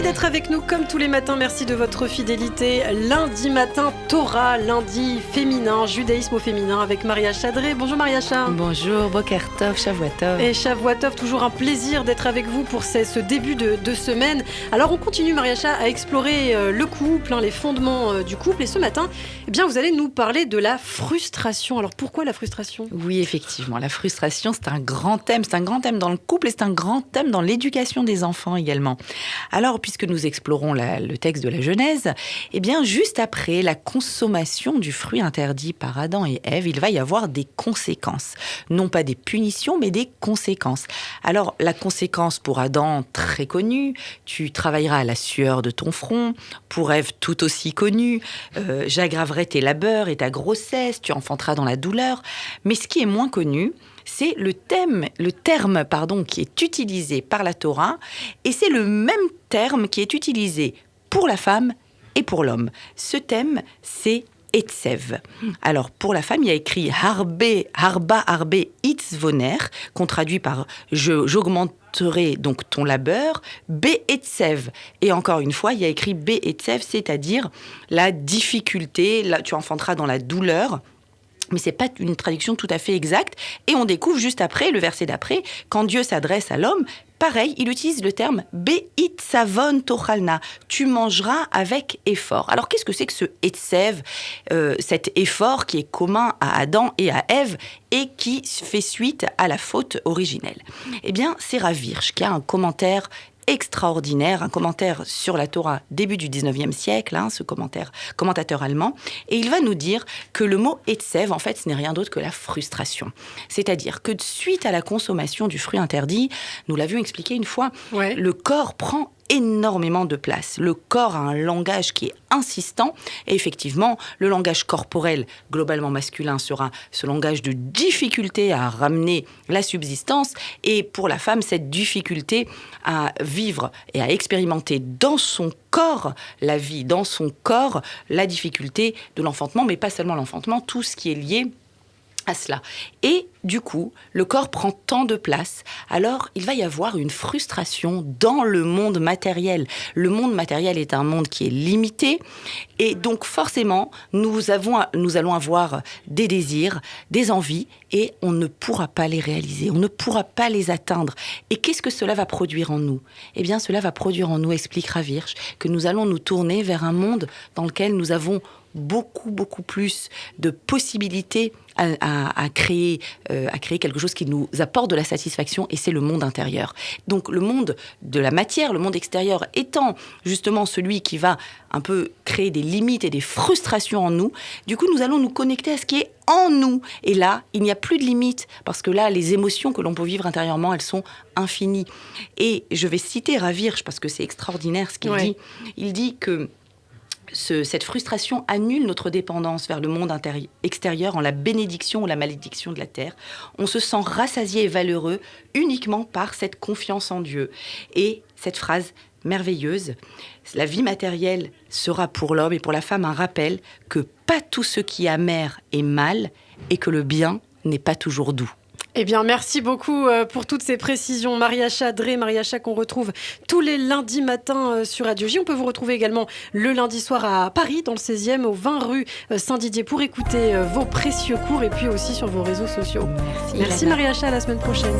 Merci d'être avec nous comme tous les matins, merci de votre fidélité. Lundi matin, Torah, lundi féminin, judaïsme au féminin avec Mariacha Dré. Bonjour Mariacha. Bonjour, Boker Tov, Shavua Tov. Et Shavua Tov, toujours un plaisir d'être avec vous pour ce début de semaine. Alors on continue Mariacha à explorer le couple, les fondements du couple. Et ce matin, vous allez nous parler de la frustration. Alors pourquoi la frustration ? Oui, effectivement, la frustration, c'est un grand thème. C'est un grand thème dans le couple et c'est un grand thème dans l'éducation des enfants également. Alors, puisque nous explorons le texte de la Genèse, juste après la consommation du fruit interdit par Adam et Ève, il va y avoir des conséquences. Non pas des punitions, mais des conséquences. Alors, la conséquence pour Adam, très connue, tu travailleras à la sueur de ton front. Pour Ève, tout aussi connue, j'aggraverai tes labeurs et ta grossesse, tu enfanteras dans la douleur. Mais ce qui est moins connu, c'est le terme qui est utilisé par la Torah, et c'est le même terme qui est utilisé pour la femme et pour l'homme. Ce thème, c'est Etsev. Alors, pour la femme, il y a écrit Harba Harbe Itzvoner, qu'on traduit par j'augmenterai donc ton labeur, Be'etsev. Et encore une fois, il y a écrit Be'etsev, c'est-à-dire la difficulté, là, tu enfanteras dans la douleur. Mais c'est pas une traduction tout à fait exacte. Et on découvre juste après, le verset d'après, quand Dieu s'adresse à l'homme, pareil, il utilise le terme « be'itzavon tochalna », tu mangeras avec effort. Alors, qu'est-ce que c'est que ce etsev, cet effort qui est commun à Adam et à Ève et qui fait suite à la faute originelle ? C'est Rav Hirsch qui a un commentaire extraordinaire, un commentaire sur la Torah début du 19e siècle, ce commentateur allemand, et il va nous dire que le mot etsev, en fait, ce n'est rien d'autre que la frustration. C'est-à-dire que suite à la consommation du fruit interdit, nous l'avions expliqué une fois, le corps prend énormément de place. Le corps a un langage qui est insistant et effectivement, le langage corporel globalement masculin sera ce langage de difficulté à ramener la subsistance et pour la femme, cette difficulté à vivre et à expérimenter dans son corps la vie, dans son corps la difficulté de l'enfantement, mais pas seulement l'enfantement, tout ce qui est lié à cela. Et du coup, le corps prend tant de place, alors il va y avoir une frustration dans le monde matériel. Le monde matériel est un monde qui est limité, et donc forcément, nous allons avoir des désirs, des envies, et on ne pourra pas les réaliser, on ne pourra pas les atteindre. Et qu'est-ce que cela va produire en nous ? Cela va produire en nous, explique Rav Hirsch, que nous allons nous tourner vers un monde dans lequel nous avons beaucoup plus de possibilités à créer quelque chose qui nous apporte de la satisfaction, et c'est le monde intérieur. Donc le monde de la matière, le monde extérieur étant justement celui qui va un peu créer des limites et des frustrations en nous, du coup nous allons nous connecter à ce qui est en nous. Et là, il n'y a plus de limites, parce que là, les émotions que l'on peut vivre intérieurement, elles sont infinies. Et je vais citer Rav Hirsch, parce que c'est extraordinaire ce qu'il dit. Il dit que cette frustration annule notre dépendance vers le monde extérieur en la bénédiction ou la malédiction de la terre. On se sent rassasié et valeureux uniquement par cette confiance en Dieu. Et cette phrase merveilleuse, la vie matérielle sera pour l'homme et pour la femme un rappel que pas tout ce qui est amer est mal et que le bien n'est pas toujours doux. Merci beaucoup pour toutes ces précisions. Mariacha Dré, Mariacha qu'on retrouve tous les lundis matins sur Radio J. On peut vous retrouver également le lundi soir à Paris, dans le 16e, au 20 rue Saint-Didier, pour écouter vos précieux cours et puis aussi sur vos réseaux sociaux. Merci Mariacha, à la semaine prochaine.